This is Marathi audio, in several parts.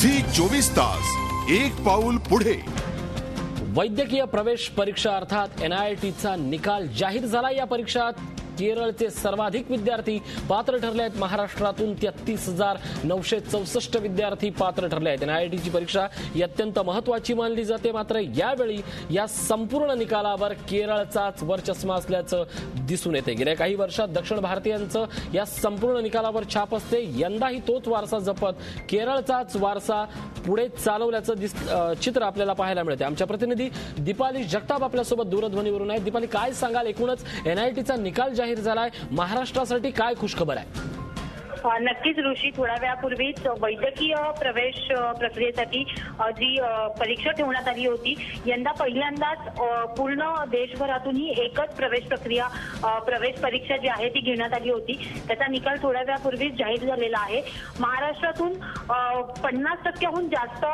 झी 24 तास एक पाऊल पुढे। वैद्यकीय प्रवेश परीक्षा अर्थात NIETचा निकाल जाहीर झाला। या परीक्षात केरळचे सर्वाधिक विद्यार्थी पात्र ठरले आहेत। महाराष्ट्रातून 33,964 विद्यार्थी पात्र ठरले आहेत। NIETची परीक्षा ही अत्यंत महत्त्वाची मानली जाते। मात्र यावेळी या संपूर्ण निकालावर केरळचाच वरचष्मा असल्याचं दिसून येते। गेल्या काही वर्षात दक्षिण भारतीयांचं या संपूर्ण निकालावर छाप असते। यंदाही तोच वारसा जपत केरळचाच वारसा पुढे चालवल्याचं चित्र आपल्याला पाहायला मिळते। आमच्या प्रतिनिधी दीपाली जगताप आपल्यासोबत दूरध्वनीवरून आहेत। दीपाली, काय सांगाल, एकूणच NIETचा निकाल जाहीर झालाय, महाराष्ट्रासाठी काय खुशखबर आहे? नक्कीच ऋषी, थोड्या वेळापूर्वीच वैद्यकीय प्रवेश प्रक्रियेसाठी जी परीक्षा ठेवण्यात आली होती, यंदा पहिल्यांदाच पूर्ण देशभरातूनही एकच प्रवेश परीक्षा जी आहे ती घेण्यात आली होती। त्याचा निकाल थोड्या वेळापूर्वीच जाहीर झालेला आहे। महाराष्ट्रातून 50%हून जास्त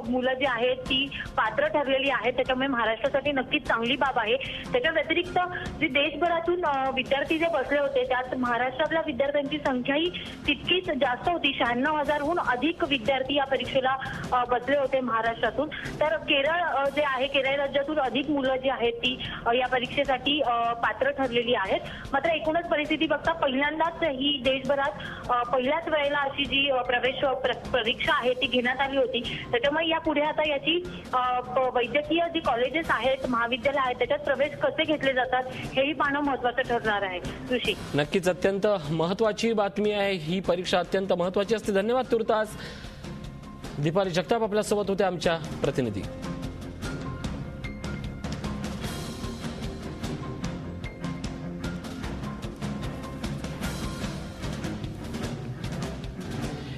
मुलं जी आहेत ती पात्र ठरलेली आहेत, त्याच्यामुळे महाराष्ट्रासाठी नक्कीच चांगली बाब आहे। त्याच्या व्यतिरिक्त जे देशभरातून विद्यार्थी जे बसले होते त्यात महाराष्ट्रातल्या विद्यार्थ्यांची संख्याही तितकीच जास्त होती। 96,000हून अधिक विद्यार्थी या परीक्षेला बसले होते महाराष्ट्रातून। तर केरळ जे आहे, केरळ राज्यातून अधिक मुलं जी आहेत ती या परीक्षेसाठी पात्र ठरलेली आहेत। मात्र एकूणच परिस्थिती बघता पहिल्यांदाच ही देशभरात पहिल्याच वेळेला अशी जी प्रवेश परीक्षा आहे ती घेण्यात आली होती। त्याच्यामुळे यापुढे आता याची वैद्यकीय जी कॉलेजेस आहेत, महाविद्यालय आहेत, त्याच्यात प्रवेश कसे घेतले जातात हेही पाहणं महत्त्वाचं ठरणार आहे। ऋषी, नक्कीच अत्यंत महत्त्वाची बातमी आहे। ही परीक्षा अत्यंत महत्त्वाची असते। धन्यवाद तुर्तास दीपाली जगताप आपल्यासोबत होते आमच्या प्रतिनिधी।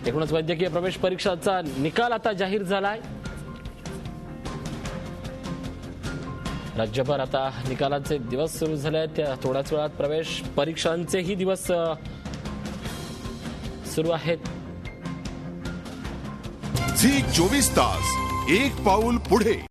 एकूणच वैद्यकीय प्रवेश परीक्षाचा निकाल आता जाहीर झालाय। राज्यभर आता निकालाचे दिवस सुरू झाले आहेत। थोड्याच वेळात प्रवेश परीक्षांचेही दिवस सुरू आहेत। झी 24 तास एक पाऊल पुढे।